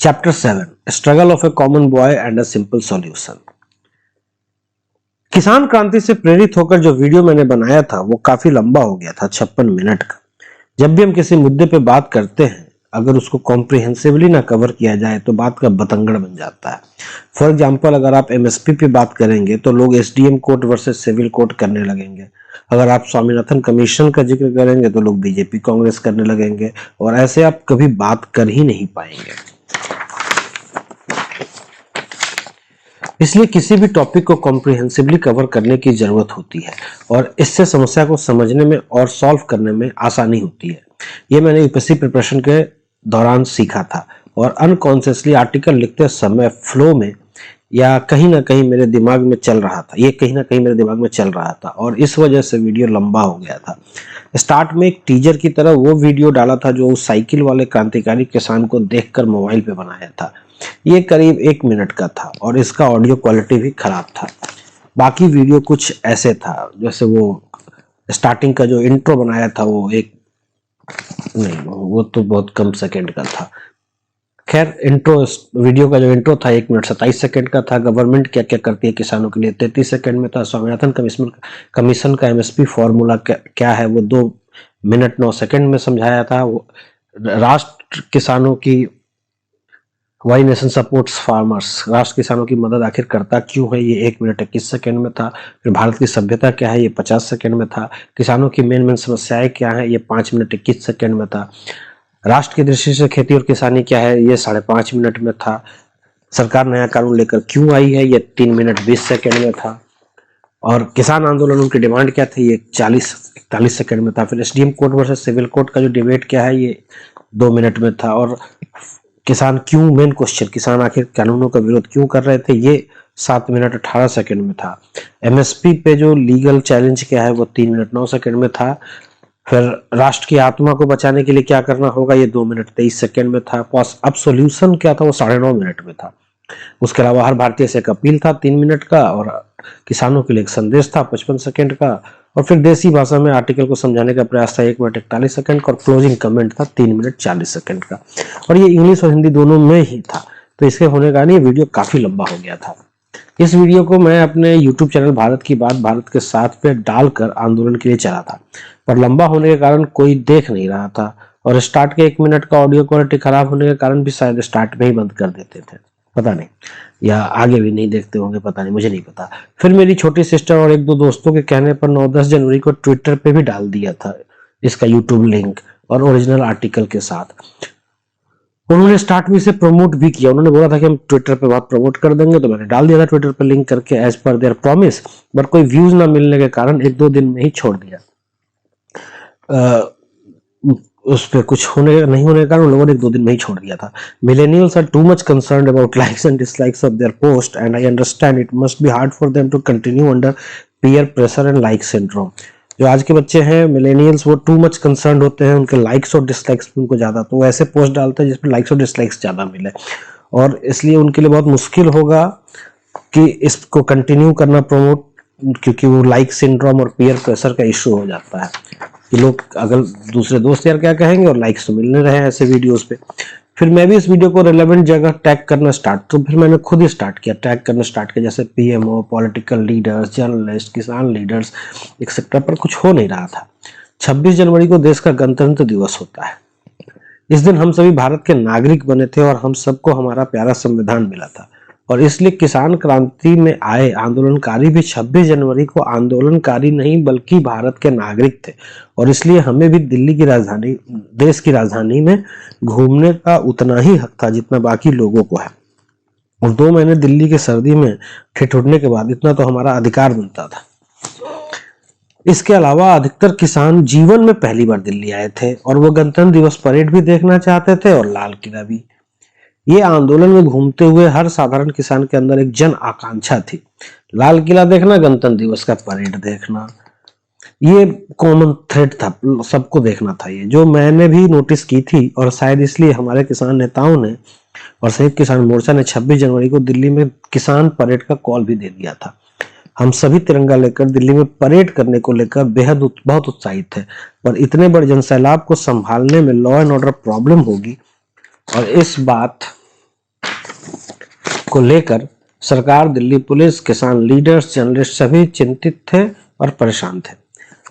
Chapter 7 struggle of a common boy and a simple solution. किसान क्रांति से प्रेरित होकर जो वीडियो मैंने बनाया था वो काफी लंबा हो गया था, 56 मिनट का। जब भी हम किसी मुद्दे पे बात करते हैं, अगर उसको कॉम्प्रिहेंसिवली ना कवर किया जाए तो बात का बतंगड़ बन जाता है। फॉर एग्जाम्पल, अगर आप एमएसपी पे बात करेंगे तो लोग SDM court versus civil court करने लगेंगे। अगर आप स्वामीनाथन कमीशन का जिक्र करेंगे तो लोग बीजेपी कांग्रेस करने लगेंगे, और ऐसे आप कभी बात कर ही नहीं पाएंगे। इसलिए किसी भी टॉपिक को कॉम्प्रिहेंसिवली कवर करने की जरूरत होती है, और इससे समस्या को समझने में और सॉल्व करने में आसानी होती है। ये मैंने यूपीएससी प्रिपरेशन के दौरान सीखा था, और अनकॉन्शियसली आर्टिकल लिखते समय फ्लो में या कहीं ना कहीं मेरे दिमाग में चल रहा था, ये कहीं ना कहीं मेरे दिमाग में चल रहा था, और इस वजह से वीडियो लंबा हो गया था। स्टार्ट में एक टीजर की तरह वो वीडियो डाला था जो उस साइकिल वाले क्रांतिकारी किसान को देखकर मोबाइल पे बनाया था। ये करीब 1 मिनट का था और इसका ऑडियो क्वालिटी भी खराब था। बाकी वीडियो कुछ ऐसे था, जैसे वो स्टार्टिंग का जो इंट्रो बनाया था वो वो तो बहुत कम सेकंड का था। खैर, इंट्रो वीडियो का जो इंट्रो था 1 मिनट 27 सेकंड का था। गवर्नमेंट क्या क्या करती है किसानों के लिए 33 सेकंड में था। स्वामीनाथन कमीशन का एमएसपी फॉर्मूला क्या है वो 2 मिनट 9 सेकंड में समझाया था। वो राष्ट्र किसानों की वाई नेशन सपोर्ट्स फार्मर्स, राष्ट्र किसानों की मदद आखिर करता क्यों है, ये 1 मिनट 21 सेकंड में था। फिर भारत की सभ्यता क्या है, ये 50 सेकंड में था। किसानों की मेन समस्याएं क्या है, ये 5 मिनट 21 सेकंड में था। राष्ट्र की दृष्टि से खेती और किसानी क्या है, ये 5.5 मिनट में था। सरकार नया कानून लेकर क्यों आई है, ये 3 मिनट 20 सेकंड में था। और किसान आंदोलन, उनकी डिमांड क्या थी, ये 41 सेकंड में था। फिर SDM court versus civil court का जो डिबेट क्या है, ये 2 मिनट में था। और किसान क्यों, मेन क्वेश्चन, किसान आखिर कानूनों का विरोध क्यों कर रहे थे, ये 7 मिनट 18 सेकंड में था। एमएसपी पे जो लीगल चैलेंज क्या है वो 3 मिनट 9 सेकंड में था। फिर राष्ट्र की आत्मा को बचाने के लिए क्या करना होगा, ये 2 मिनट 23 सेकंड में था। अब सॉल्यूशन क्या था, वो 9.5 मिनट में था। उसके अलावा हर भारतीय से एक अपील था 3 मिनट का, और किसानों के लिए एक संदेश था 55 सेकंड का। और फिर देसी भाषा में आर्टिकल को समझाने का प्रयास था 1 मिनट 41 सेकंड का। और क्लोजिंग कमेंट था 3 मिनट 40 सेकंड का, और ये इंग्लिश और हिंदी दोनों में ही था। तो इसके होने का ये वीडियो काफी लंबा हो गया था। इस वीडियो को मैं अपने YouTube चैनल भारत की बात भारत के साथ पे डालकर आंदोलन के लिए चला था, पर लंबा होने के कारण कोई देख नहीं रहा था, और स्टार्ट के 1 मिनट का ऑडियो क्वालिटी खराब होने के कारण भी शायद स्टार्ट में ही बंद कर देते थे, पता नहीं, या आगे भी नहीं देखते होंगे, पता नहीं, मुझे नहीं पता। फिर मेरी छोटी सिस्टर और 1-2 दोस्तों के कहने पर 9-10 जनवरी को ट्विटर पे भी डाल दिया था इसका यूट्यूब लिंक और ओरिजिनल आर्टिकल के साथ। उन्होंने स्टार्ट में इसे प्रमोट भी किया। उन्होंने बोला था कि हम ट्विटर पे बात प्रमोट कर देंगे, तो मैंने डाल दिया था ट्विटर पे लिंक करके as per their promise. But कोई व्यूज ना मिलने के कारण 1-2 दिन में ही छोड़ दिया। उस पे कुछ नहीं होने के कारण लोगों ने 1-2 दिन में ही छोड़ दिया था। Millennials are too much concerned about likes and dislikes of their post, and I understand it must be hard for them to continue under peer pressure and like syndrome. जो आज के बच्चे हैं मिलेनियल्स, वो टू मच कंसर्न होते हैं, उनके likes और डिसलाइक्स उनको ज्यादा, तो वो ऐसे पोस्ट डालते हैं जिसमें लाइक्स और डिसलाइक्स ज्यादा मिले, और इसलिए उनके लिए बहुत मुश्किल होगा कि इसको कंटिन्यू करना प्रमोट, क्योंकि वो लाइक सिंड्रोम और पीयर प्रेशर का इशू हो जाता है कि लोग, अगर दूसरे दोस्त यार क्या कहेंगे, और लाइक्स तो मिल नहीं रहे हैं ऐसे वीडियोस पे। फिर मैं भी इस वीडियो को रेलेवेंट जगह टैग करना तो फिर मैंने खुद ही टैग करना स्टार्ट किया, जैसे पीएमओ, पॉलिटिकल लीडर्स, जर्नलिस्ट, किसान लीडर्स एक्सेट्रा, पर कुछ हो नहीं रहा था। 26 जनवरी को देश का गणतंत्र दिवस होता है। इस दिन हम सभी भारत के नागरिक बने थे और हम सबको हमारा प्यारा संविधान मिला था, और इसलिए किसान क्रांति में आए आंदोलनकारी भी 26 जनवरी को आंदोलनकारी नहीं बल्कि भारत के नागरिक थे, और इसलिए हमें भी दिल्ली की राजधानी, देश की राजधानी में घूमने का उतना ही हक था जितना बाकी लोगों को है। और 2 महीने दिल्ली की सर्दी में ठिठुरने के बाद इतना तो हमारा अधिकार बनता था। इसके अलावा अधिकतर किसान जीवन में पहली बार दिल्ली आए थे, और वो गणतंत्र दिवस परेड भी देखना चाहते थे और लाल किला भी। ये आंदोलन में घूमते हुए हर साधारण किसान के अंदर एक जन आकांक्षा थी, लाल किला देखना, गणतंत्र दिवस का परेड देखना, ये कॉमन थ्रेड था, सबको देखना था। ये जो मैंने भी नोटिस की थी, और शायद इसलिए हमारे किसान नेताओं ने और संयुक्त किसान मोर्चा ने 26 जनवरी को दिल्ली में किसान परेड का कॉल भी दे दिया था। हम सभी तिरंगा लेकर दिल्ली में परेड करने को लेकर बहुत उत्साहित थे, पर इतने बड़े जनसैलाब को संभालने में लॉ एंड ऑर्डर प्रॉब्लम होगी, और इस बात को लेकर सरकार, दिल्ली पुलिस, किसान लीडर्स, जर्नलिस्ट सभी चिंतित थे और परेशान थे।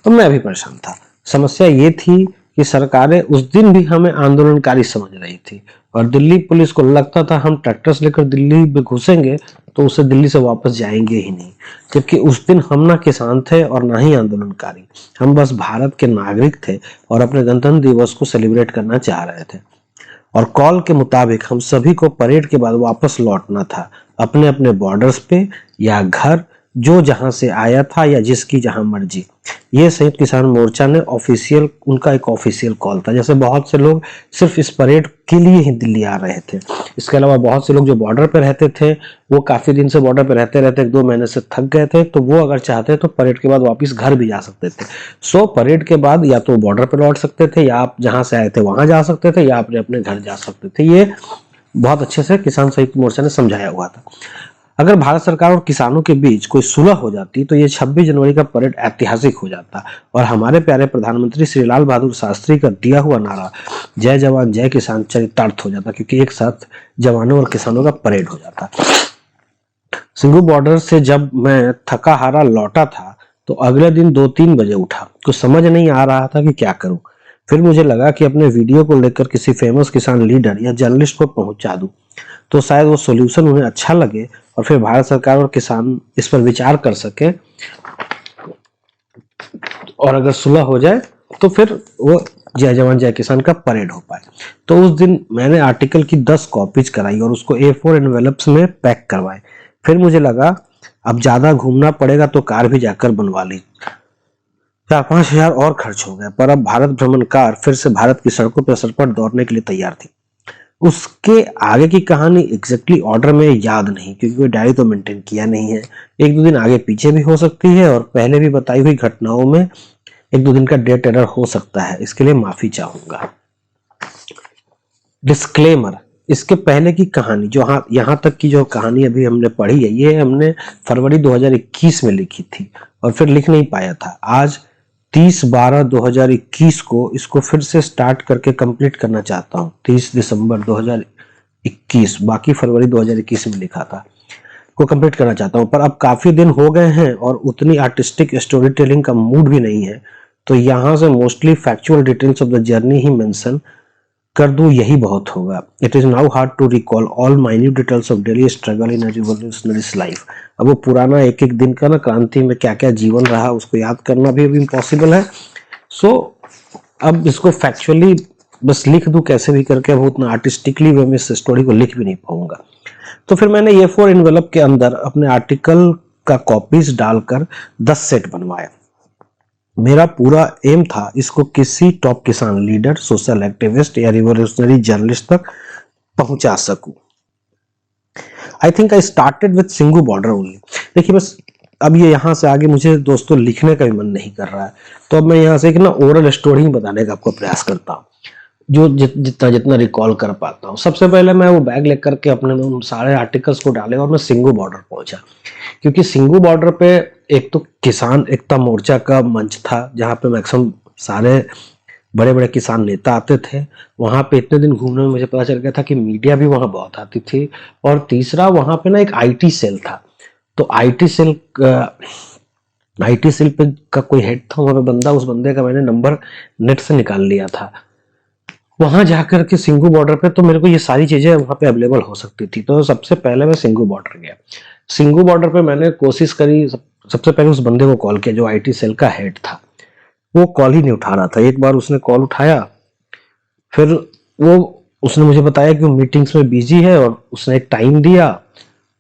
तो मैं भी परेशान था। समस्या ये थी कि सरकारें उस दिन भी हमें आंदोलनकारी समझ रही थी और दिल्ली पुलिस को लगता था हम ट्रैक्टर्स लेकर दिल्ली में घुसेंगे तो उसे दिल्ली से वापस जाएंगे ही नहीं, जबकि उस दिन हम ना किसान थे और ना ही आंदोलनकारी। हम बस भारत के नागरिक थे और अपने गणतंत्र दिवस को सेलिब्रेट करना चाह रहे थे। और कॉल के मुताबिक हम सभी को परेड के बाद वापस लौटना था, अपने अपने बॉर्डर्स पे या घर, जो जहां से आया था या जिसकी जहां मर्जी। ये संयुक्त किसान मोर्चा ने ऑफिशियल, उनका एक ऑफिशियल कॉल था। जैसे बहुत से लोग सिर्फ इस परेड के लिए ही दिल्ली आ रहे थे। इसके अलावा बहुत से लोग जो बॉर्डर पे रहते थे, वो काफी दिन से बॉर्डर पे रहते रहते 1-2 महीने से थक गए थे, तो वो अगर चाहते तो परेड के बाद वापस घर भी जा सकते थे। सो परेड के बाद या तो बॉर्डर पे लौट सकते थे, या आप जहां से आए थे वहां जा सकते थे, या अपने अपने घर जा सकते थे। ये बहुत अच्छे से किसान संयुक्त मोर्चा ने समझाया हुआ था। अगर भारत सरकार और किसानों के बीच कोई सुलह हो जाती तो ये 26 जनवरी का परेड ऐतिहासिक हो जाता और हमारे प्यारे प्रधानमंत्री श्री लाल बहादुर शास्त्री का दिया हुआ नारा जय जवान जय किसान चरितार्थ हो जाता, क्योंकि एक साथ जवानों और किसानों का परेड हो जाता। सिंघू बॉर्डर से जब मैं थका हारा लौटा था तो अगले दिन 2-3 बजे उठा। कुछ समझ नहीं आ रहा था कि क्या करूं। फिर मुझे लगा कि अपने वीडियो को लेकर किसी फेमस किसान लीडर या जर्नलिस्ट को पहुंचा दूं, तो शायद वो सॉल्यूशन उन्हें अच्छा लगे और फिर भारत सरकार और किसान इस पर विचार कर सके, और अगर सुलह हो जाए तो फिर वो जय जवान जय किसान का परेड हो पाए। तो उस दिन मैंने आर्टिकल की 10 कॉपीज कराई और उसको A4 एनवेलप्स में पैक करवाए। फिर मुझे लगा अब ज्यादा घूमना पड़ेगा तो कार भी जाकर बनवा ली। 4-5 हजार और खर्च हो गए, पर अब भारत भ्रमण कार फिर से भारत की सड़कों पर सरपट दौड़ने के लिए तैयार थी। उसके आगे की कहानी एग्जैक्टली ऑर्डर में याद नहीं, क्योंकि कोई डायरी तो मेंटेन किया नहीं है। 1-2 दिन आगे पीछे भी हो सकती है और पहले भी बताई हुई घटनाओं में 1-2 दिन का डेट एरर हो सकता है, इसके लिए माफी चाहूंगा। डिस्क्लेमर, इसके पहले की कहानी जो यहाँ तक की जो कहानी अभी हमने पढ़ी है, ये हमने फरवरी 2021 में लिखी थी और फिर लिख नहीं पाया था। आज 30/12/2021 को इसको फिर से स्टार्ट करके कंप्लीट करना चाहता हूँ। 30 दिसंबर 2021, बाकी फरवरी 2021 में लिखा था, को कंप्लीट करना चाहता हूँ। पर अब काफी दिन हो गए हैं और उतनी आर्टिस्टिक स्टोरी टेलिंग का मूड भी नहीं है, तो यहाँ से mostly factual details of the journey ही मेंशन कर दूं, यही बहुत होगा। It is now hard to recall all minute details of daily struggle in revolutionary's life. अब वो पुराना एक एक दिन का ना क्रांति में क्या क्या जीवन रहा उसको याद करना भी अभी इम्पॉसिबल है। सो अब इसको फैक्चुअली बस लिख दूं कैसे भी करके, अब उतना आर्टिस्टिकली वे में इस स्टोरी को लिख भी नहीं पाऊंगा। तो फिर मैंने A4 एनवेलप के अंदर अपने आर्टिकल का कॉपीज डालकर 10 सेट बनवाया। मेरा पूरा एम था इसको किसी टॉप किसान लीडर, सोशल एक्टिविस्ट या रिवोल्यूशनरी जर्नलिस्ट तक पहुंचा सकूं। I think I started with Singhu border only. देखिए बस अब ये यहाँ से आगे मुझे दोस्तों लिखने का भी मन नहीं कर रहा है, तो अब मैं यहाँ से एक ना ओरल स्टोरी बताने का आपको प्रयास करता हूँ, जो जितना जितना रिकॉल कर पाता हूँ। सबसे पहले मैं वो बैग लेकर के अपने में उन सारे आर्टिकल्स को डाले और मैं सिंघू बॉर्डर पहुंचा, क्योंकि सिंघू बॉर्डर पे एक तो किसान एकता मोर्चा का मंच था जहाँ पे मैक्सिमम सारे बड़े बड़े किसान नेता आते थे। वहां पे इतने दिन घूमने में मुझे पता चल गया था कि मीडिया भी वहां बहुत आती थी। और तीसरा वहां पे ना एक IT सेल था, तो IT सेल पे का कोई हेड था वहां पे बंदा, उस बंदे का मैंने नंबर नेट से निकाल लिया था। वहां जाकर के सिंघू बॉर्डर पे तो मेरे को ये सारी चीजें वहां पे अवेलेबल हो सकती थी। तो सबसे पहले मैं सिंघू बॉर्डर गया। सिंघू बॉर्डर पे मैंने कोशिश करी, सबसे पहले उस बंदे को कॉल किया जो IT सेल का हेड था। वो कॉल ही नहीं उठा रहा था। एक बार उसने कॉल उठाया, फिर उसने मुझे बताया कि वो मीटिंग्स में बिजी है और उसने एक टाइम दिया।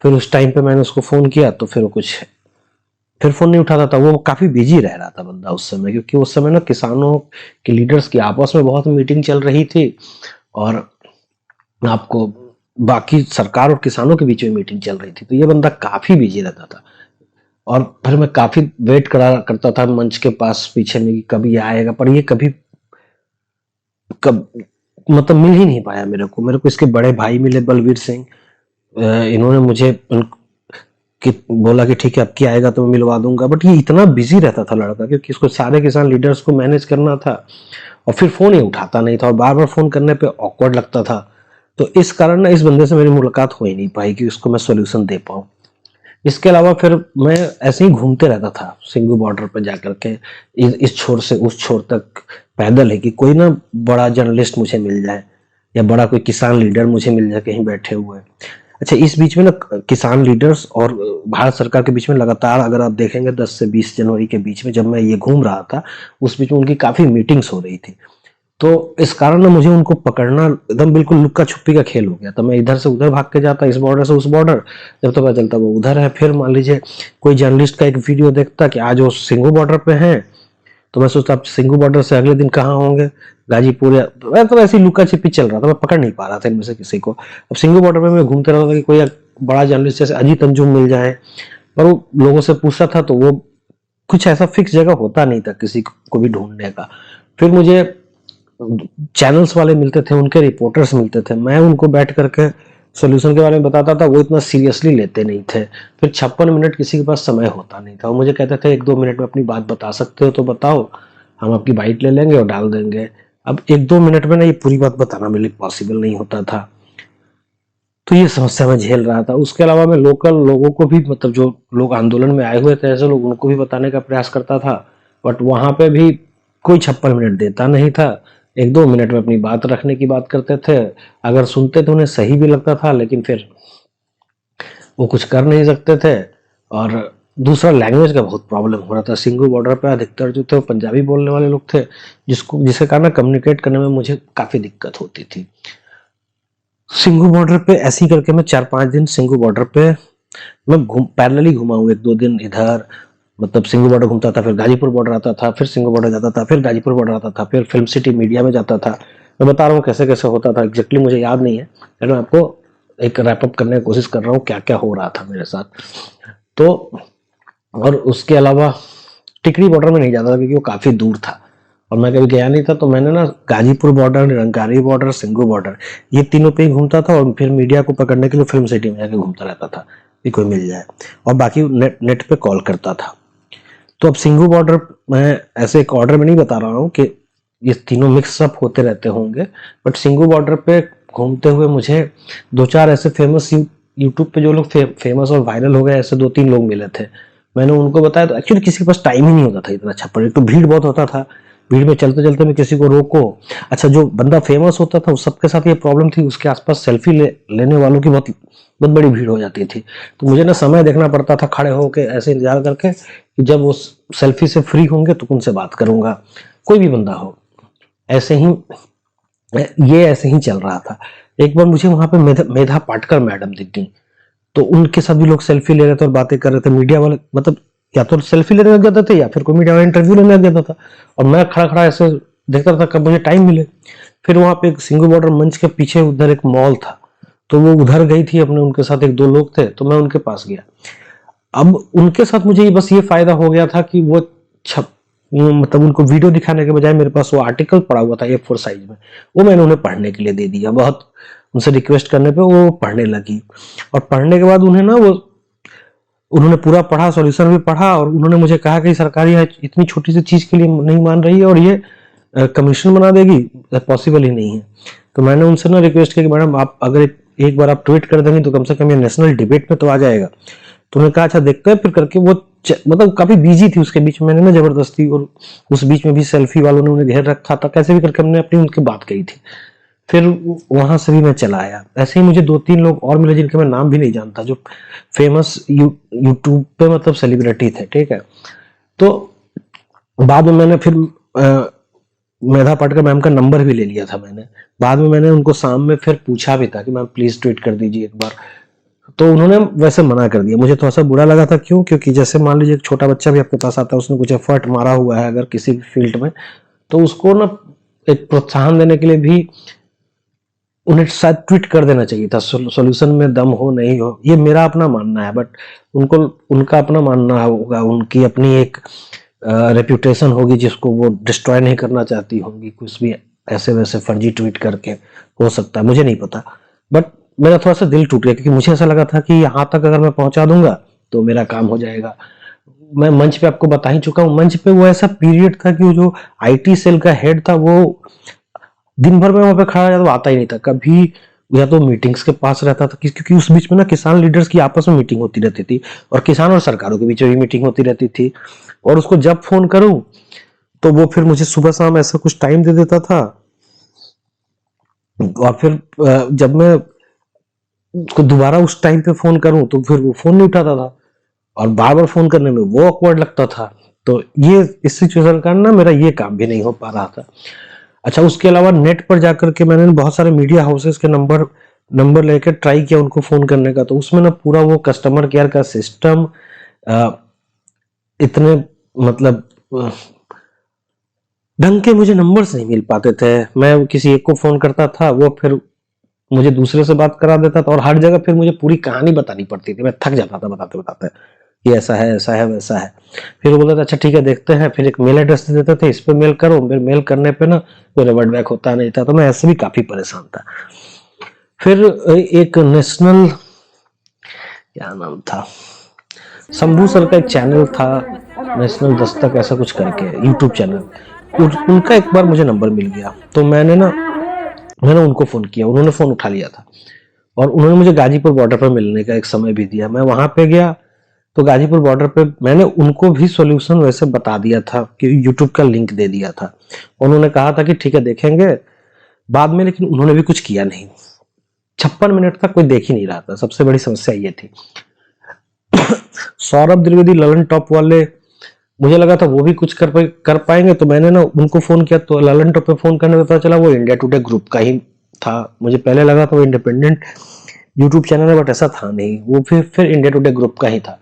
फिर उस टाइम पे मैंने उसको फोन किया तो फिर फोन नहीं उठाता था। वो काफी बिजी रह रहा था बंदा उस समय, क्योंकि उस समय ना किसानों के लीडर्स की आपस में बहुत मीटिंग चल रही थी और आपको बाकी सरकार और किसानों के बीच में मीटिंग चल रही थी। तो ये बंदा काफी बिजी रहता था और फिर मैं काफी वेट करता था मंच के पास पीछे में कि कभी ये आएगा, पर ये कभी मतलब मिल ही नहीं पाया मेरे को। इसके बड़े भाई मिले, बलवीर सिंह। इन्होंने मुझे बोला कि ठीक है अब क्या आएगा तो मैं मिलवा दूंगा, बट ये इतना बिजी रहता था लड़का, क्योंकि इसको सारे किसान लीडर्स को मैनेज करना था और फिर फोन ही उठाता नहीं था और बार बार फोन करने पे ऑकवर्ड लगता था। तो इस कारण ना इस बंदे से मेरी मुलाकात हो ही नहीं पाई कि उसको मैं सोल्यूशन दे पाऊँ। इसके अलावा फिर मैं ऐसे ही घूमते रहता था सिंघू बॉर्डर पर जाकर के, इस छोर से उस छोर तक पैदल है कि कोई ना बड़ा जर्नलिस्ट मुझे मिल जाए या बड़ा कोई किसान लीडर मुझे मिल जाए कहीं बैठे हुए। अच्छा, इस बीच में ना किसान लीडर्स और भारत सरकार के बीच में लगातार, अगर आप देखेंगे 10 से 20 जनवरी के बीच में जब मैं ये घूम रहा था, उस बीच में उनकी काफी मीटिंग्स हो रही थी। तो इस कारण ना मुझे उनको पकड़ना एकदम बिल्कुल लुक्का छुपी का खेल हो गया था। मैं इधर से उधर भाग के जाता, इस बॉर्डर से उस बॉर्डर, जब तक पता चलता वो उधर है। फिर मान लीजिए कोई जर्नलिस्ट का एक वीडियो देखता कि आज वो सिंघू बॉर्डर पे हैं, तो मैं सोचता अब सिंघू बॉर्डर से अगले दिन कहाँ होंगे, गाजीपुर या, मैं तो ऐसी लुका छिपी चल रहा था, मैं पकड़ नहीं पा रहा था इनमें से किसी को। अब सिंघू बॉर्डर पे मैं घूमते रहता था कि कोई बड़ा जर्नलिस्ट जैसे अजीत अंजुम मिल जाए, पर वो लोगों से पूछता था तो वो कुछ ऐसा फिक्स जगह होता नहीं था किसी को भी ढूंढने का। फिर मुझे चैनल्स वाले मिलते थे, उनके रिपोर्टर्स मिलते थे, मैं उनको बैठ करके सोल्यूशन के बारे में बताता था, वो इतना सीरियसली लेते नहीं थे। फिर 56 मिनट किसी के पास समय होता नहीं था, वो मुझे कहते थे 1-2 मिनट में अपनी बात बता सकते हो तो बताओ, हम आपकी बाइट ले लेंगे और डाल देंगे। अब 1-2 मिनट में ना ये पूरी बात बताना मेरे लिए पॉसिबल नहीं होता था, तो ये समस्या मैं झेल रहा था। उसके अलावा मैं लोकल लोगों को भी, मतलब जो लोग आंदोलन में आए हुए थे ऐसे लोग, उनको भी बताने का प्रयास करता था, बट वहां पे भी कोई 56 मिनट देता नहीं था। 1-2 मिनट में अपनी बात रखने की बात करते थे, अगर सुनते तो उन्हें सही भी लगता था, लेकिन फिर वो कुछ कर नहीं सकते थे। और दूसरा, लैंग्वेज का बहुत प्रॉब्लम हो रहा था। सिंघू बॉर्डर पे अधिकतर जो थे वो पंजाबी बोलने वाले लोग थे, जिसके कारण कम्युनिकेट करने में मुझे काफी दिक्कत होती थी। सिंघू बॉर्डर पे ऐसे ही करके मैं 4-5 दिन सिंघू बॉर्डर पे मैं पैरेलली घुमा हूँ। 1-2 दिन इधर, मतलब सिंघू बॉर्डर घूमता था, फिर गाजीपुर बॉर्डर आता था, फिर सिंघू बॉर्डर जाता था, फिर गाजीपुर बॉर्डर आता था, फिर फिल्म सिटी मीडिया में जाता था। मैं बता रहा हूँ कैसे कैसे होता था, एग्जैक्टली मुझे याद नहीं है, लेकिन मैं आपको एक रैपअप करने की कोशिश कर रहा हूँ क्या क्या हो रहा था मेरे साथ। तो और उसके अलावा टिकरी बॉर्डर में नहीं जाता था क्योंकि वो काफी दूर था और मैं कभी गया नहीं था। तो मैंने ना Ghazipur border, Nirankari border, Singhu border, ये तीनों पे ही घूमता था और फिर मीडिया को पकड़ने के लिए फिल्म सिटी में जाके घूमता रहता था कि कोई मिल जाए, और बाकी नेट पे कॉल करता था। तो अब सिंघू बॉर्डर, मैं ऐसे एक ऑर्डर में नहीं बता रहा हूँ कि ये तीनों मिक्स अप होते रहते होंगे, बट सिंघू बॉर्डर पे घूमते हुए मुझे 2-4 ऐसे फेमस यूट्यूब पे जो लोग फेमस और वायरल हो गए, ऐसे 2-3 लोग मिले थे। मैंने उनको बताया, तो एक्चुअली किसी के पास टाइम ही नहीं होता था इतना छप्पर, एक तो भीड़ बहुत होता था, भीड़ में चलते चलते मैं किसी को रोको। अच्छा, जो बंदा फेमस होता था उस सबके साथ ये प्रॉब्लम थी, उसके आसपास सेल्फी लेने वालों की बहुत बहुत बड़ी भीड़ हो जाती थी। तो मुझे ना समय देखना पड़ता था खड़े होके ऐसे इंतजार करके कि जब वो सेल्फी से फ्री होंगे तो उनसे बात करूंगा, कोई भी बंदा हो। ऐसे ही ये ऐसे ही चल रहा था। एक बार मुझे वहां पे मेधा पाटकर मैडम दिख गई, तो उनके साथ भी लोग सेल्फी ले रहे थे और बातें कर रहे थे। मीडिया वाले, मतलब या तो सेल्फी लेने लग जाते थे या फिर कोई मीडिया वाला इंटरव्यू लेने लग जाता था, और मैं खड़ा खड़ा ऐसे देखता था कब मुझे टाइम मिले। फिर वहां पे एक सिंगल बॉर्डर मंच के पीछे उधर एक मॉल था, तो वो उधर गई थी अपने, उनके साथ 1-2 लोग थे, तो मैं उनके पास गया। अब उनके साथ मुझे बस ये फायदा हो गया था कि मतलब उनको वीडियो दिखाने के बजाय मेरे पास वो आर्टिकल पड़ा हुआ था A4 साइज में, वो मैंने उन्हें पढ़ने के लिए दे दिया। बहुत उनसे रिक्वेस्ट करने पे वो पढ़ने लगी, और पढ़ने के बाद उन्हें ना वो उन्होंने पूरा पढ़ा, सॉल्यूशन भी पढ़ा, और उन्होंने मुझे कहा कि सरकार यह इतनी छोटी सी चीज के लिए नहीं मान रही है और ये कमीशन बना देगी, पॉसिबल ही नहीं है। तो मैंने उनसे ना रिक्वेस्ट किया कि मैडम आप अगर एक बार आप ट्वीट कर देंगे तो कम से कम ये नेशनल डिबेट में तो आ जाएगा। तो उन्होंने कहा अच्छा देखते हैं। फिर करके वो मतलब काफी बिजी थी उसके बीच में, मैंने ना जबरदस्ती, और उस बीच में भी सेल्फी वालों ने उन्हें घेर रखा था, कैसे भी करके हमने अपनी उनकी बात कही थी। फिर वहां से भी मैं चला आया। ऐसे ही मुझे 2-3 लोग और मिले जिनके मैं नाम भी नहीं जानता, जो फेमस यूट्यूब पे मतलब सेलिब्रिटी थे, ठीक है। तो बाद में मैंने फिर मेधा पाटकर मैम का नंबर भी ले लिया था मैंने। बाद में मैंने उनको शाम में फिर पूछा भी था कि मैम प्लीज ट्वीट कर दीजिए एक बार, तो उन्होंने वैसे मना कर दिया। मुझे थोड़ा सा बुरा लगा था, क्यों? क्योंकि जैसे मान लीजिए एक छोटा बच्चा भी आपके पास आता है, उसने कुछ एफर्ट मारा हुआ है अगर किसी फील्ड में, तो उसको ना एक प्रोत्साहन देने के लिए भी उन्हें शायद ट्वीट कर देना चाहिए था। सॉल्यूशन में दम हो नहीं हो, ये मेरा अपना मानना है, बट उनको उनका अपना मानना होगा, उनकी अपनी एक रेप्यूटेशन होगी जिसको वो डिस्ट्रॉय नहीं करना चाहती होंगी कुछ भी ऐसे वैसे फर्जी ट्वीट करके, हो सकता है, मुझे नहीं पता। बट मेरा थोड़ा सा दिल टूट गया क्योंकि मुझे ऐसा लगा था कि यहाँ तक अगर मैं पहुंचा दूंगा तो मेरा काम हो जाएगा। मैं मंच पे आपको बता ही चुका हूँ, मंच पे वो ऐसा पीरियड था कि वो जो IT सेल का हेड था वो दिन भर में वहां पे खड़ा रहा तो आता ही नहीं था। कभी या तो मीटिंग्स के पास रहता था, क्योंकि उस बीच में ना किसान लीडर्स की आपस में मीटिंग होती रहती थी और किसान और सरकारों के बीच में भी मीटिंग होती रहती थी। और उसको जब फोन करूं तो वो फिर मुझे सुबह शाम ऐसा कुछ टाइम दे देता था, और फिर जब मैं उसको दोबारा उस टाइम पे फोन करूं तो फिर वो फोन नहीं उठाता था, और बार बार फोन करने में वो ऑकवर्ड लगता था। तो ये इस सिचुएशन का ना मेरा ये काम भी नहीं हो पा रहा था। अच्छा, उसके अलावा नेट पर जाकर के मैंने बहुत सारे मीडिया हाउसेस के नंबर नंबर लेकर ट्राई किया उनको फोन करने का, तो उसमें ना पूरा वो कस्टमर केयर का सिस्टम इतने मतलब ढंग के मुझे नंबर्स नहीं मिल पाते थे। मैं किसी एक को फोन करता था, वो फिर मुझे दूसरे से बात करा देता था, और हर जगह फिर मुझे पूरी कहानी बतानी पड़ती थी। मैं थक जाता था बताते बताते, ये ऐसा है वैसा है। फिर वो बोलता था अच्छा ठीक है देखते हैं, फिर एक मेल एड्रेस दे देते थे, इस पे मेल करो। फिर मेल करने पे ना कोई रिवर्ट बैक होता नहीं था, तो मैं ऐसे भी काफी परेशान था। फिर एक नेशनल, क्या नाम था, शंभू सर का एक चैनल था, नेशनल दस्तक ऐसा कुछ करके यूट्यूब चैनल, उनका एक बार मुझे नंबर मिल गया। तो मैंने उनको फोन किया, उन्होंने फोन उठा लिया था, और उन्होंने मुझे गाजीपुर बॉर्डर पर मिलने का एक समय भी दिया। मैं वहां पे गया, तो गाजीपुर बॉर्डर पे मैंने उनको भी सॉल्यूशन वैसे बता दिया था कि यूट्यूब का लिंक दे दिया था। उन्होंने कहा था कि ठीक है देखेंगे बाद में, लेकिन उन्होंने भी कुछ किया नहीं। 56 मिनट तक कोई देख ही नहीं रहा था, सबसे बड़ी समस्या ये थी। सौरभ द्विवेदी ललन टॉप वाले, मुझे लगा था वो भी कुछ कर पाएंगे, तो मैंने ना उनको फोन किया, तो ललन टॉप पे फोन करने में पता चला वो इंडिया टुडे ग्रुप का ही था। मुझे पहले लगा था वो इंडिपेंडेंट यूट्यूब चैनल है, बट ऐसा था नहीं, वो फिर इंडिया टुडे ग्रुप का ही था।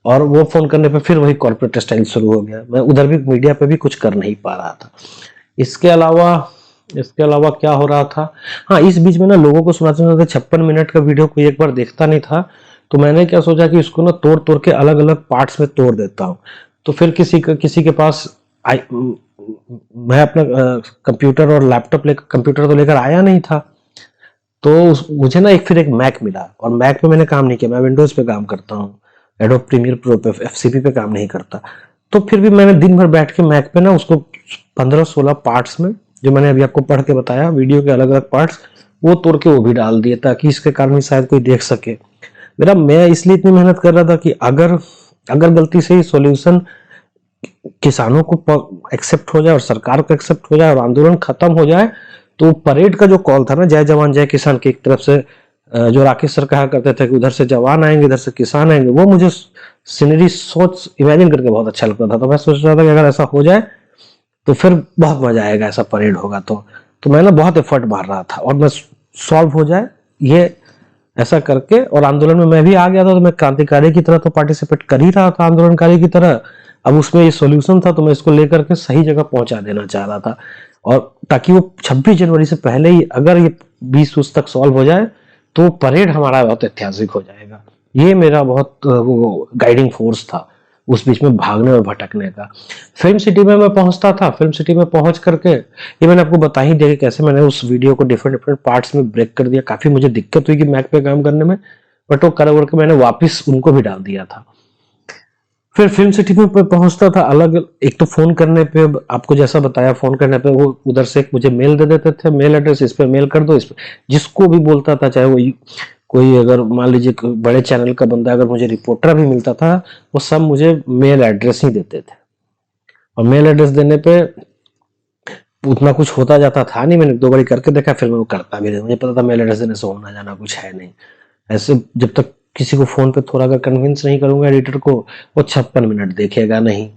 और वो फोन करने पे फिर वही कॉर्पोरेट स्टाइल शुरू हो गया। मैं उधर भी मीडिया पे भी कुछ कर नहीं पा रहा था। इसके अलावा क्या हो रहा था, हाँ इस बीच में ना लोगों को सुनाते सुनाते 56 मिनट का वीडियो कोई एक बार देखता नहीं था, तो मैंने क्या सोचा कि इसको ना तोड़ तोड़ के अलग अलग पार्ट्स में तोड़ देता हूँ। तो फिर किसी के पास मैं अपना कंप्यूटर और लैपटॉप लेकर, कंप्यूटर तो लेकर आया नहीं था, तो मुझे ना फिर एक मैक मिला, और मैक पे मैंने काम नहीं किया, मैं विंडोज पे काम करता हूँ, एडोब प्रीमियर प्रो पे, एफसीपी पे काम नहीं करता। तो फिर भी मैंने दिन भर बैठ के मैक पे ना उसको 15-16 पार्ट्स में, जो मैंने अभी आपको पढ़ के बताया वीडियो के अलग अलग पार्ट्स, वो तोड़ के वो भी डाल दिए, ताकि इसके कारण शायद कोई देख सके। मैं इसलिए इतनी मेहनत कर रहा था कि अगर अगर गलती से ही सॉल्यूशन किसानों को एक्सेप्ट हो जाए और सरकार को एक्सेप्ट हो जाए और आंदोलन खत्म हो जाए, तो परेड का जो कॉल था ना, जय जवान जय किसान की एक तरफ से, जो राकेश सर कहा करते थे कि उधर से जवान आएंगे इधर से किसान आएंगे, वो मुझे सीनरी सोच इमेजिन करके बहुत अच्छा लगता था। तो मैं सोच रहा था कि अगर ऐसा हो जाए तो फिर बहुत मजा आएगा, ऐसा परेड होगा तो मैं ना बहुत एफर्ट मार रहा था, और मैं सॉल्व हो जाए ये ऐसा करके। और आंदोलन में मैं भी आ गया था, तो मैं क्रांतिकारी की तरह तो पार्टिसिपेट कर ही रहा था आंदोलनकारी की तरह। अब उसमें ये सॉल्यूशन था, तो मैं इसको लेकर के सही जगह पहुंचा देना चाह रहा था, और ताकि वो 26 जनवरी से पहले ही अगर ये 20 तक सॉल्व हो जाए तो परेड हमारा बहुत ऐतिहासिक हो जाएगा। ये मेरा बहुत गाइडिंग फोर्स था उस बीच में भागने और भटकने का। फिल्म सिटी में मैं पहुंचता था, फिल्म सिटी में पहुंच करके, ये मैंने आपको बता ही दिया कि कैसे मैंने उस वीडियो को डिफरेंट डिफरेंट पार्ट्स में ब्रेक कर दिया। काफी मुझे दिक्कत हुई कि मैक पे काम करने में, बट वो कर के मैंने वापस उनको भी डाल दिया था। फिर फिल्म सिटी में पहुंचता था, अलग एक तो फोन करने पे, आपको जैसा बताया, फोन करने पे वो उधर से मुझे मेल दे देते थे, मेल एड्रेस इस पे मेल कर दो, इस पे जिसको भी बोलता था, चाहे वो कोई अगर मान लीजिए बड़े चैनल का बंदा, अगर मुझे रिपोर्टर भी मिलता था, वो सब मुझे मेल एड्रेस ही देते थे। और मेल एड्रेस देने पे उतना कुछ होता जाता था नहीं, मैंने 2 बारी करके देखा, फिर मैं वो करता भी नहीं, मुझे पता था मेल एड्रेस देने से होना जाना कुछ है नहीं। ऐसे जब तक किसी को फोन पे थोड़ा अगर कन्विंस नहीं करूंगा एडिटर को, वो 56 मिनट देखेगा नहीं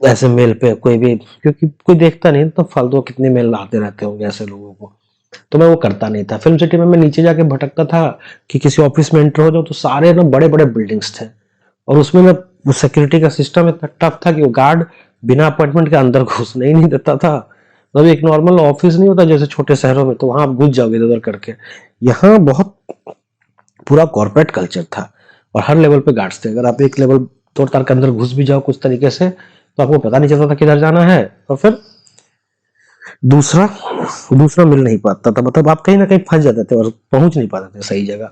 ऐसे मेल पे कोई भी, क्योंकि कोई देखता नहीं तो फालतू कितने मेल आते रहते होंगे ऐसे लोगों को, तो मैं वो करता नहीं था। फिल्म सिटी में मैं नीचे जाके भटकता था कि किसी ऑफिस में एंटर हो जाओ, तो सारे ना बड़े बड़े बिल्डिंग्स थे, और उसमें ना वो सिक्योरिटी का सिस्टम इतना टफ था कि वो गार्ड बिना अपॉइंटमेंट के अंदर घुसने ही नहीं देता था। मतलब एक नॉर्मल ऑफिस नहीं होता जैसे छोटे शहरों में, तो वहां आप घुस जाओगे इधर करके। यहाँ बहुत पूरा कॉर्पोरेट कल्चर था, और हर लेवल पे गार्ड्स थे। अगर आप एक लेवल तोड़ तार के अंदर घुस भी जाओ कुछ तरीके से, तो आपको पता नहीं चलता था किधर जाना है, और फिर दूसरा दूसरा मिल नहीं पाता था, मतलब आप कहीं ना कहीं फंस जाते थे और पहुंच नहीं पाते थे सही जगह।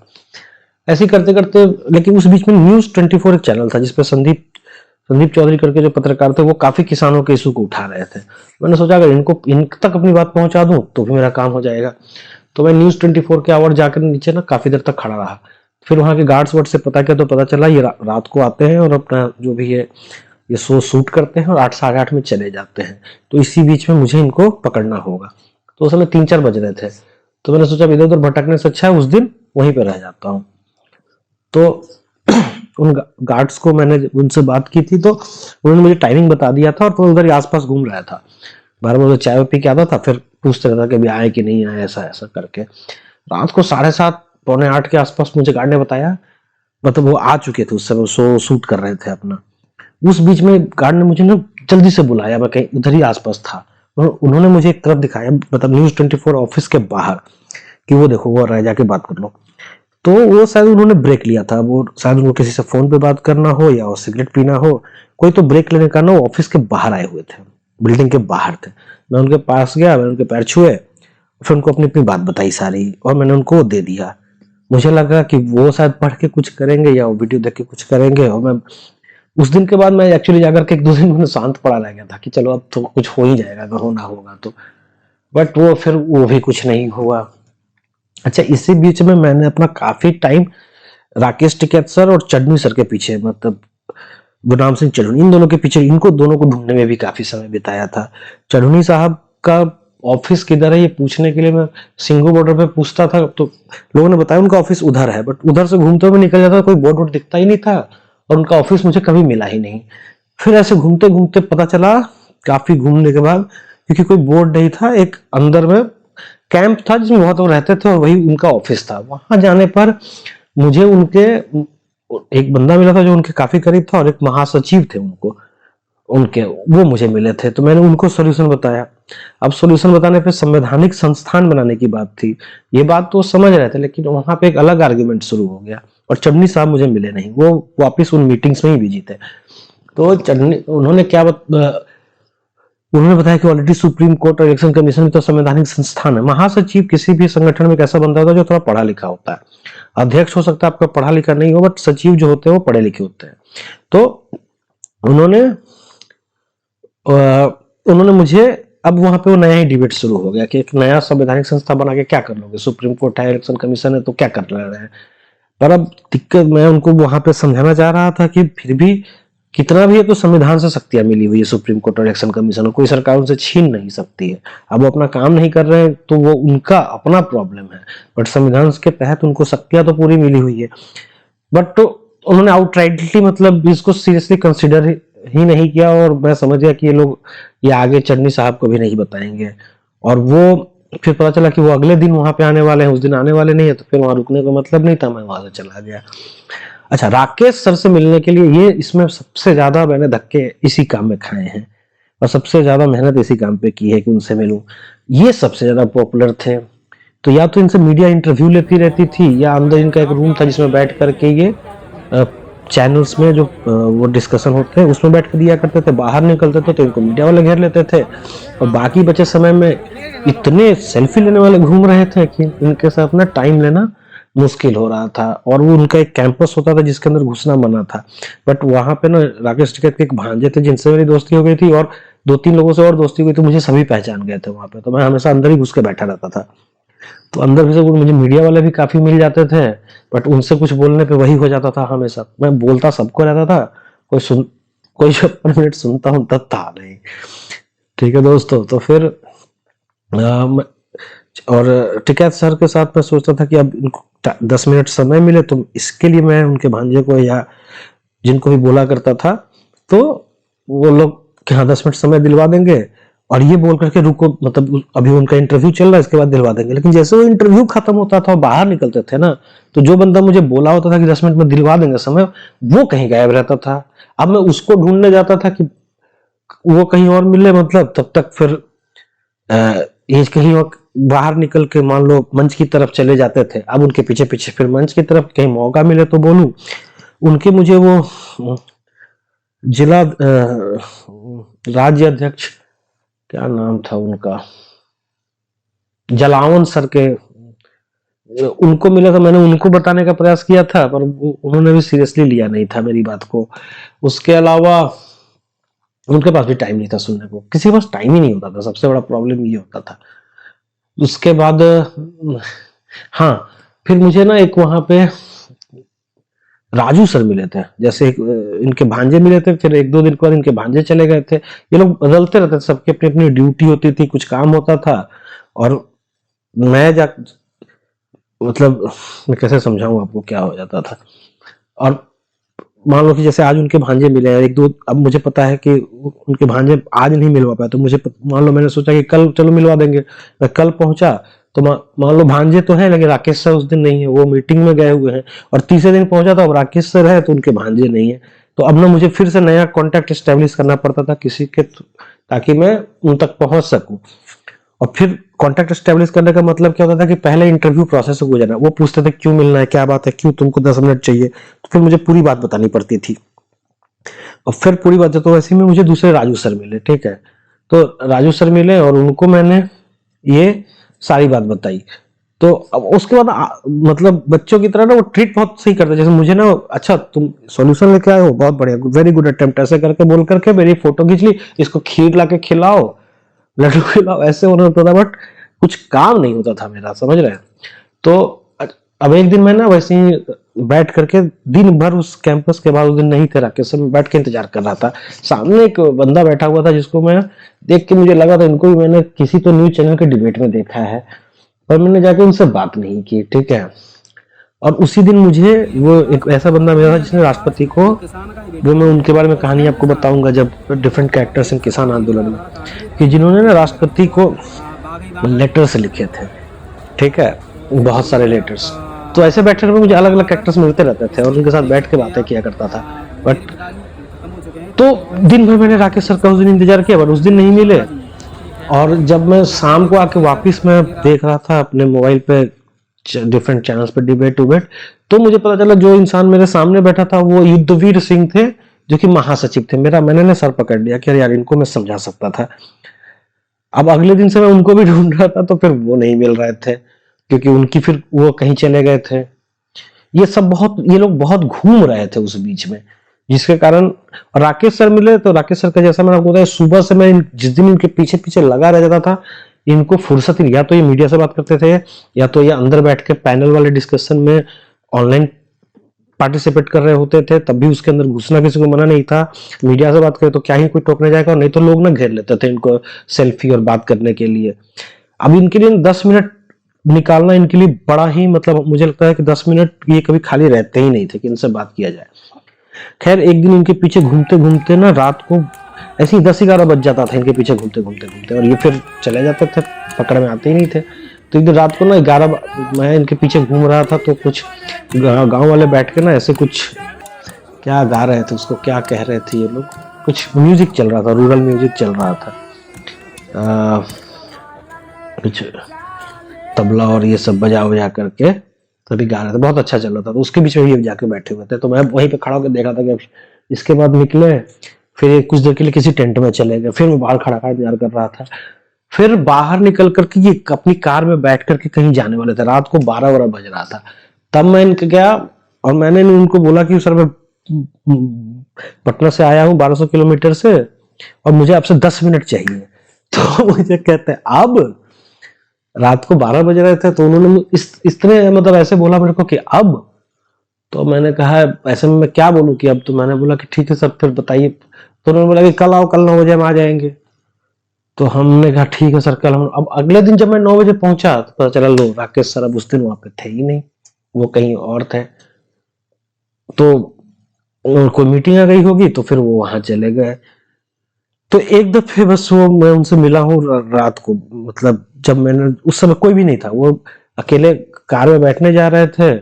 ऐसे करते करते, लेकिन उस बीच में News24 एक चैनल था जिसपे संदीप चौधरी करके जो पत्रकार थे, वो काफी किसानों के इशू को उठा रहे थे। मैंने सोचा अगर इन तक अपनी बात पहुंचा दूं तो भी मेरा काम हो जाएगा। तो मैं न्यूज 24 के आवर जाकर नीचे ना काफी देर तक खड़ा रहा। फिर वहां के गार्ड्स वर्ड से पता किया तो पता चला ये रात को आते हैं और अपना जो भी है ये शो शूट करते हैं और 8 साढ़े 8 में चले जाते हैं। तो इसी बीच में मुझे इनको पकड़ना होगा। तो उस समय 3-4 बज रहे थे, तो मैंने सोचा इधर उधर भटकने से अच्छा है उस दिन वहीं पे रह जाता हूँ। तो उन गार्ड्स को मैंने उनसे बात की थी, तो उन्होंने मुझे टाइमिंग बता दिया था और तो उधर ही आसपास घूम रहा था। 12 बजे चाय पी के आता था, फिर पूछते रहता कि अभी आए कि नहीं आए, ऐसा ऐसा करके। रात को 7:30 पौने 8 के आसपास मुझे गार्ड ने बताया, मतलब वो आ चुके थे उस समय, शो शूट कर रहे थे अपना। उस बीच में गार्ड ने मुझे ना जल्दी से बुलाया, मैं कहीं उधर ही आसपास था। और उन्होंने मुझे एक तरफ दिखाया, मतलब न्यूज 24 ऑफिस के बाहर, कि वो देखो वो रह जाके बात कर लो। तो वो शायद उन्होंने ब्रेक लिया था, वो शायद उनको किसी से फोन पे बात करना हो या सिगरेट पीना हो, कोई तो ब्रेक लेने का ना वो ऑफिस के बाहर आए हुए थे, बिल्डिंग के बाहर थे। मैं उनके पास गया, मैंने उनके पैर छुए, फिर उनको अपनी अपनी बात बताई सारी और मैंने उनको दे दिया। मुझे लगा कि वो शायद पढ़ के कुछ करेंगे या वो वीडियो देख के कुछ करेंगे। और मैं उस दिन के बाद मैं एक्चुअली जाकर के 1-2 दिन मैंने शांत पड़ा रह गया था कि चलो अब तो कुछ हो ही जाएगा अगर होना होगा तो। बट वो फिर वो भी कुछ नहीं हुआ। अच्छा, इसी बीच में मैंने अपना काफी टाइम राकेश टिकैत सर और चडनी सर के पीछे, मतलब गुरनाम सिंह चढ़नी, इन दोनों के पीछे, इनको दोनों को ढूंढने में भी काफी समय बिताया था। चढ़नी साहब का ऑफिस किधर है ये पूछने के लिए मैं सिंगू बॉर्डर पे पूछता था, तो लोगों ने बताया उनका ऑफिस उधर है, बट उधर से घूमते हुए निकल जाता, कोई बोर्ड वोर्ड दिखता ही नहीं था और उनका ऑफिस मुझे कभी मिला ही नहीं। फिर ऐसे घूमते घूमते पता चला, काफी घूमने के बाद, क्योंकि कोई बोर्ड नहीं था, एक अंदर में कैंप था जिसमें बहुत लोग रहते थे और वही उनका ऑफिस था। वहां जाने पर मुझे उनके एक बंदा मिला था जो उनके काफी करीब था और एक महासचिव थे उनको, उनके वो मुझे मिले थे। तो मैंने उनको सॉल्यूशन बताया। अब सॉल्यूशन बताने पे संवैधानिक संस्थान बनाने की बात थी, ये बात तो समझ रहे थे, लेकिन वहां पे एक अलग आर्गुमेंट शुरू हो गया और चन्नी साहब मुझे मिले नहीं, वो वापिस उन मीटिंग्स में ही बिजी थे। तो चन्नी उन्होंने उन्होंने बताया कि ऑलरेडी सुप्रीम कोर्ट और इलेक्शन कमीशन में तो संवैधानिक संस्थान है। महासचिव किसी भी संगठन में एक ऐसा बंदा होता है जो थोड़ा पढ़ा लिखा होता है। अध्यक्ष हो सकता है आपका पढ़ा लिखा नहीं हो, बट सचिव जो होते हैं वो पढ़े लिखे होते हैं। तो उन्होंने उन्होंने मुझे, अब वहां पे वो नया ही डिबेट शुरू हो गया कि एक नया संवैधानिक संस्था बना के क्या कर लोगे, सुप्रीम कोर्ट है, इलेक्शन कमीशन है, तो क्या कर रहे हैं। पर अब दिक्कत, मैं उनको वहां पे समझाना चाह रहा था कि फिर भी कितना भी है तो संविधान से शक्तियां मिली हुई है सुप्रीम कोर्ट और इलेक्शन कमीशन, कोई सरकार उनसे छीन नहीं सकती है। अब वो अपना काम नहीं कर रहे हैं तो वो उनका अपना प्रॉब्लम है, बट संविधान के तहत उनको शक्तियां तो पूरी मिली हुई है। बट तो उन्होंने आउटराइटली, मतलब इसको सीरियसली कंसिडर ही नहीं किया और मैं समझ गया कि ये लोग ये आगे चन्नी साहब को भी नहीं बताएंगे। और वो फिर पता चला कि वो अगले दिन वहां पे आने वाले हैं, उस दिन आने वाले नहीं है, तो फिर वहां रुकने का मतलब नहीं था, मैं वहां से चला गया। अच्छा, राकेश सर से मिलने के लिए, ये इसमें सबसे ज्यादा मैंने धक्के इसी काम में खाए हैं और सबसे ज्यादा मेहनत इसी काम पे की है कि उनसे मिलूं। ये सबसे ज्यादा पॉपुलर थे, तो या तो इनसे मीडिया इंटरव्यू लेती रहती थी या अंदर इनका एक रूम था जिसमें बैठ करके ये चैनल्स में जो वो डिस्कशन होते हैं उसमें बैठ कर दिया करते थे। बाहर निकलते थे तो इनको मीडिया वाले घेर लेते थे और बाकी बचे समय में इतने सेल्फी लेने वाले घूम रहे थे कि इनके साथ ना टाइम लेना मुश्किल हो रहा था। और वो उनका एक कैंपस होता था जिसके अंदर घुसना मना था, बट वहां पे ना राकेश टिकैत के एक भांजे थे जिनसे मेरी दोस्ती हो गई थी और 2-3 लोगों से और दोस्ती हुई, तो मुझे सभी पहचान गए थे वहां पे, तो मैं हमेशा अंदर ही घुस के बैठा रहता था। तो अंदर भी से मुझे मीडिया वाले भी काफी मिल जाते थे, बट उनसे कुछ बोलने पे वही हो जाता था हमेशा, मैं बोलता सबको रहता था, कोई जो मिनट सुनता हूँ तब था नहीं। ठीक है दोस्तों, तो फिर और टिकैत सर के साथ मैं सोचता था कि अब इनको 10 मिनट समय मिले तो इसके लिए मैं उनके भांजे को या जिनको भी बोला करता था, तो वो लोग कि हाँ 10 मिनट समय दिलवा देंगे और ये बोल करके रुको, मतलब अभी उनका इंटरव्यू चल रहा है इसके बाद दिलवा देंगे। लेकिन जैसे वो इंटरव्यू खत्म होता था और बाहर निकलते थे ना, तो जो बंदा मुझे बोला होता था कि 10 मिनट में दिलवा देंगे समय, वो कहीं गायब रहता था। अब मैं उसको ढूंढने जाता था कि वो कहीं और मिले, मतलब तब तक फिर ये कहीं और बाहर निकल के मान लो मंच की तरफ चले जाते थे। अब उनके पीछे पीछे फिर मंच की तरफ कहीं मौका मिले तो बोलूं। उनके मुझे वो जिला राज्य अध्यक्ष, क्या नाम था उनका, जलावन सर के, उनको मिला था। मैंने उनको बताने का प्रयास किया था पर उन्होंने भी सीरियसली लिया नहीं था मेरी बात को। उसके अलावा उनके पास भी टाइम नहीं था सुनने को, किसी के पास टाइम ही नहीं होता था, सबसे बड़ा प्रॉब्लम ये होता था। उसके बाद हाँ, फिर मुझे ना एक वहां पे राजू सर मिले थे, जैसे इनके भांजे मिले थे, फिर एक दो दिन के बाद इनके भांजे चले गए थे। ये लोग बदलते रहते थे, सबकी अपनी अपनी ड्यूटी होती थी, कुछ काम होता था। और मैं जा मतलब मैं कैसे समझाऊं आपको क्या हो जाता था। और मान लो कि जैसे आज उनके भांजे मिले हैं एक दो, अब मुझे पता है कि उनके भांजे आज नहीं मिलवा पाए, तो मुझे मान लो मैंने सोचा कि कल चलो मिलवा देंगे। मैं कल पहुंचा तो मान लो भांजे तो है, लेकिन राकेश सर उस दिन नहीं है, वो मीटिंग में गए हुए हैं। और तीसरे दिन पहुंचा तो अब राकेश सर है तो उनके भांजे नहीं है। तो अब ना मुझे फिर से नया कॉन्टेक्ट स्टेब्लिश करना पड़ता था किसी के, ताकि मैं उन तक पहुंच सकूं। और फिर कॉन्टेक्ट स्टेब्लिश करने का मतलब क्या होता था कि पहले इंटरव्यू प्रोसेस से गुजरना। वो पूछते थे क्यों मिलना है, क्या बात है, क्यों तुमको 10 मिनट चाहिए, तो फिर मुझे पूरी बात बतानी पड़ती थी। और फिर पूरी बात तो वैसे में मुझे दूसरे राजू सर मिले, ठीक है। तो राजू सर मिले और उनको मैंने ये सारी बात बताई। तो अब उसके बाद मतलब बच्चों की तरह ना वो ट्रीट बहुत सही करते, जैसे मुझे ना, अच्छा तुम सॉल्यूशन लेके आए हो, बहुत बढ़िया, वेरी गुड अटेम्प्ट, ऐसे करके बोल करके मेरी फोटो खींच ली, इसको खीर ला के खिलाओ, लड्डू खिलाओ, ऐसे होना होता था। बट कुछ काम नहीं होता था मेरा, समझ रहे हैं। तो अब एक दिन मैं ना वैसे ही बैठ करके दिन भर उस कैंपस के बाद, उस दिन नहीं थे राकेश सर, मैं बैठ के इंतजार कर रहा था। सामने एक बंदा बैठा हुआ था जिसको मैं देख के मुझे लगा था इनको भी मैंने किसी तो न्यूज चैनल के डिबेट में देखा है, पर मैंने जाके उनसे बात नहीं की, ठीक है। और उसी दिन मुझे वो एक ऐसा बंदा मिला था जिसने राष्ट्रपति को, वो मैं उनके बारे में कहानी आपको बताऊंगा जब डिफरेंट कैरेक्टर्स इन किसान आंदोलन में, कि जिन्होंने ना राष्ट्रपति को लेटर्स लिखे थे, ठीक है, बहुत सारे लेटर्स। तो ऐसे बैठे में मुझे अलग अलग कैरेक्टर्स मिलते रहते थे और उनके साथ बैठ के बातें किया करता था। बट तो दिन भर मैंने राकेश सर का उस दिन इंतजार किया, बट उस दिन नहीं मिले। और जब मैं शाम को आके वापस मैं देख रहा था अपने मोबाइल पे डिफरेंट चैनल्स पे डिबेट उबेट, तो मुझे पता चला जो इंसान मेरे सामने बैठा था वो युद्धवीर सिंह थे, जो कि महासचिव थे। मैंने ना सर पकड़ लिया कि यार इनको मैं समझा सकता था। अब अगले दिन से मैं उनको भी ढूंढ रहा था, तो फिर वो नहीं मिल रहे थे, क्योंकि उनकी फिर वो कहीं चले गए थे। ये लोग बहुत घूम रहे थे उस बीच में, जिसके कारण राकेश सर मिले। तो राकेश सर का जैसा मैंने आपको बताया, सुबह से मैं जिस दिन इनके पीछे पीछे लगा रह जाता था, इनको फुर्सत ही, या तो ये मीडिया से बात करते थे, या तो ये अंदर बैठ के पैनल वाले डिस्कशन में ऑनलाइन पार्टिसिपेट कर रहे होते थे, तब भी उसके अंदर घुसना किसी को मना नहीं था। मीडिया से बात करे तो क्या ही कोई टोकने जाएगा, और नहीं तो लोग ना घेर लेते थे इनको सेल्फी और बात करने के लिए। अब इनके लिए 10 मिनट निकालना इनके लिए बड़ा ही, मतलब मुझे लगता है कि 10 मिनट ये कभी खाली रहते ही नहीं थे कि इनसे बात किया जाए। खैर एक दिन इनके पीछे घूमते घूमते ना रात को ऐसे ही 10-11 बज जाता था इनके पीछे घूमते घूमते घूमते, और ये फिर चले जाते थे, पकड़ में आते ही नहीं थे। तो एक दिन रात को ना 11 मैं इनके पीछे घूम रहा था, तो कुछ गांव वाले बैठ के ना ऐसे कुछ क्या गा रहे थे, उसको क्या कह रहे थे ये लोग, कुछ म्यूजिक चल रहा था, रूरल म्यूजिक चल रहा था, कुछ तबला और ये सब बजा बजा करके तभी गा रहे थे, बहुत अच्छा चल रहा था। तो उसके बीच में ये जाके बैठे हुए थे, तो मैं वहीं पे खड़ा होकर देखा था कि इसके बाद निकले, फिर कुछ देर के लिए किसी टेंट में चले गए, फिर मैं बाहर खड़ा खड़ा इंतजार कर रहा था। फिर बाहर निकल करके ये अपनी कार में बैठ करके कहीं जाने वाले थे, रात को 12 बज रहा था। तब मैं इनके गया और मैंने उनको बोला कि सर मैं पटना से आया हूँ 1200 किलोमीटर से, और मुझे आपसे 10 मिनट चाहिए। तो मुझे कहते हैं अब रात को 12 बज रहे थे, तो उन्होंने इस तरह मतलब ऐसे बोला मेरे को कि अब, तो मैंने कहा ऐसे में मैं क्या बोलूं कि अब, तो मैंने बोला कि ठीक है सर फिर बताइए। तो उन्होंने बोला कि कल आओ, कल 9 बजे हम आ जाएंगे। तो हमने कहा ठीक है सर कल हम। अब अगले दिन जब मैं 9 बजे पहुंचा तो पता चला लो राकेश सर अब उस दिन वहां पे थे ही नहीं, वो कहीं और थे। तो कोई मीटिंग आ गई होगी, तो फिर वो वहां चले गए। तो एक दफे बस वो मैं उनसे मिला हूँ रात को, मतलब जब मैंने, उस समय कोई भी नहीं था, वो अकेले कार में बैठने जा रहे थे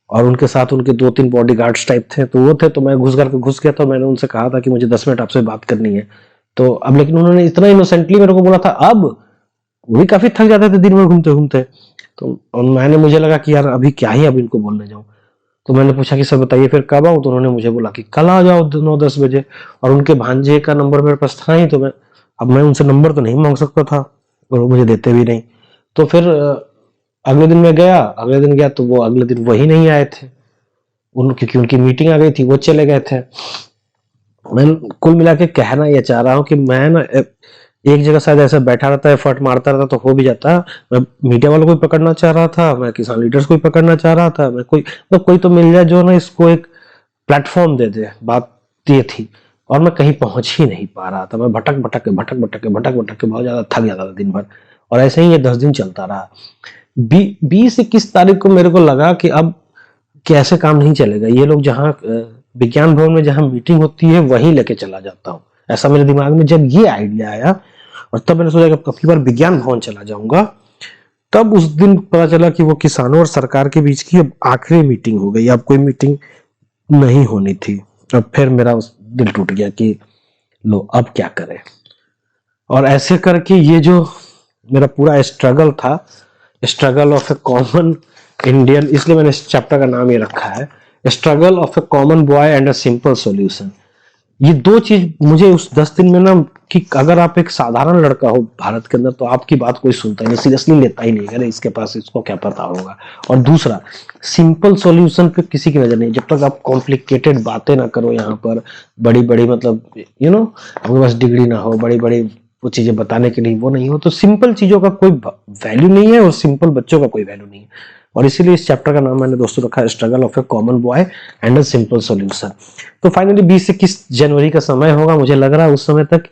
और उनके साथ उनके 2-3 बॉडीगार्ड्स टाइप थे, तो वो थे। तो मैं घुस गया था, मैंने उनसे कहा था कि मुझे 10 मिनट आपसे बात करनी है। तो अब लेकिन उन्होंने इतना इनोसेंटली मेरे को बोला था अब, वो भी काफी थक जाते थे दिन भर घूमते घूमते। तो और मुझे लगा कि यार अभी क्या ही अब इनको बोलने जाऊं। तो मैंने पूछा कि सर बताइए फिर कब आऊं, तो उन्होंने मुझे बोला कि कल आ जाओ 9-10 बजे। और उनके भांजे का नंबर मेरे पास था ही, तो मैं उनसे नंबर तो नहीं मांग सकता था और वो मुझे देते भी नहीं। तो फिर अगले दिन मैं गया, तो वो अगले दिन वही नहीं आए थे, क्योंकि उनकी मीटिंग आ गई थी, वो चले गए थे। मैं कुल मिला के कहना ये चाह रहा हूँ कि मैं ना एक जगह शायद ऐसे बैठा रहता है, एफर्ट मारता रहता तो हो भी जाता। मैं मीडिया वालों को भी पकड़ना चाह रहा था, मैं किसान लीडर्स को भी पकड़ना चाह रहा था, मैं कोई तो मिल जाए जो ना इसको एक प्लेटफॉर्म दे दे, बात ये थी। और मैं कहीं पहुंच ही नहीं पा रहा था, मैं भटक भटक के बहुत ज्यादा थक जाता था दिन भर। और ऐसे ही ये 10 दिन चलता रहा। 20-21 तारीख को मेरे को लगा कि अब कैसे काम नहीं चलेगा, ये लोग जहाँ विज्ञान भवन में जहाँ मीटिंग होती है वहीं लेके चला जाता हूँ, ऐसा मेरे दिमाग में जब ये आइडिया आया। और तब मैंने सोचा कि काफी बार विज्ञान भवन चला जाऊंगा। तब उस दिन पता चला कि वो किसानों और सरकार के बीच की अब आखिरी मीटिंग हो गई, अब कोई मीटिंग नहीं होनी थी। अब फिर मेरा उस दिल टूट गया कि लो अब क्या करें। और ऐसे करके ये जो मेरा पूरा स्ट्रगल था, struggle of a common Indian, इसलिए मैंने इस चैप्टर का नाम ये रखा है, struggle of a common boy and a simple solution. ये दो चीज मुझे उस 10 दिन में ना, कि अगर आप एक साधारण लड़का हो भारत के अंदर तो आपकी बात कोई सुनता ही नहीं, सीरियसली लेता ही नहीं, अरे इसके पास इसको क्या पता होगा। और दूसरा, सिंपल सॉल्यूशन पे किसी की नजर नहीं, जब तक आप कॉम्प्लिकेटेड बातें ना करो यहाँ पर, बड़ी बड़ी मतलब आपके पास डिग्री ना हो, बड़ी बड़ी वो चीजें बताने के लिए वो नहीं हो, तो सिंपल चीजों का कोई वैल्यू नहीं है और सिंपल बच्चों का कोई वैल्यू नहीं है। और इसीलिए इस चैप्टर का नाम मैंने दोस्तों रखा है struggle of a common boy and a simple solution. तो फाइनली 20-21 जनवरी का समय होगा, मुझे लग रहा है उस समय तक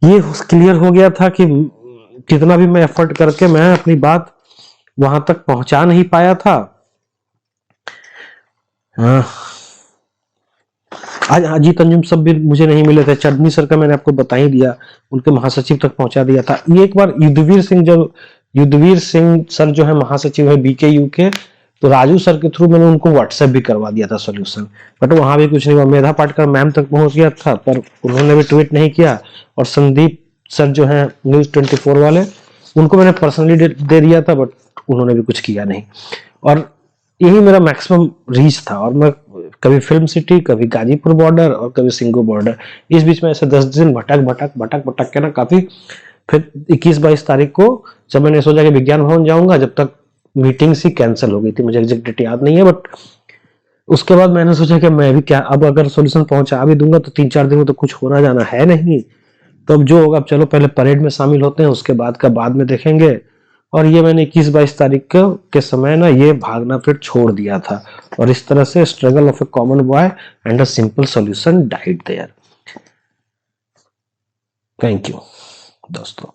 ये क्लियर हो गया था कि कितना भी मैं एफर्ट करके मैं अपनी बात वहां तक पहुंचा नहीं पाया था। हाँ, आज अजीत अंजुम सब भी मुझे नहीं मिले थे, चडनी सर का मैंने आपको बता ही दिया, उनके महासचिव तक पहुंचा दिया था। ये एक बार युद्धवीर सिंह सर जो है महासचिव है बीकेयू के, तो राजू सर के थ्रू मैंने उनको व्हाट्सएप भी करवा दिया था सोल्यूशन, बट वहां भी कुछ नहीं हुआ। मेधा पाटकर मैम तक पहुंच गया था पर उन्होंने भी ट्वीट नहीं किया। और संदीप सर जो है न्यूज 24 वाले, उनको मैंने पर्सनली दे दिया था बट उन्होंने भी कुछ किया नहीं। और यही मेरा मैक्सिमम रीच था। और मैं कभी फिल्म सिटी, कभी गाजीपुर बॉर्डर और कभी सिंगू बॉर्डर, इस बीच में ऐसे 10 दिन भटक के ना काफी। फिर 21-22 तारीख को जब मैंने सोचा कि विज्ञान भवन जाऊंगा, जब तक मीटिंग सी कैंसिल हो गई थी, मुझे एग्जैक्ट डेट याद नहीं है, बट उसके बाद मैंने सोचा कि मैं भी क्या, अब अगर सॉल्यूशन पहुंचा भी दूंगा तो 3-4 दिन में तो कुछ होना जाना है नहीं, तो अब जो होगा, अब चलो पहले परेड में शामिल होते हैं, उसके बाद का बाद में देखेंगे। और ये मैंने 21-22 तारीख के समय ना ये भागना फिर छोड़ दिया था। और इस तरह से struggle of a common boy and a simple solution died there. Thank you दोस्तों।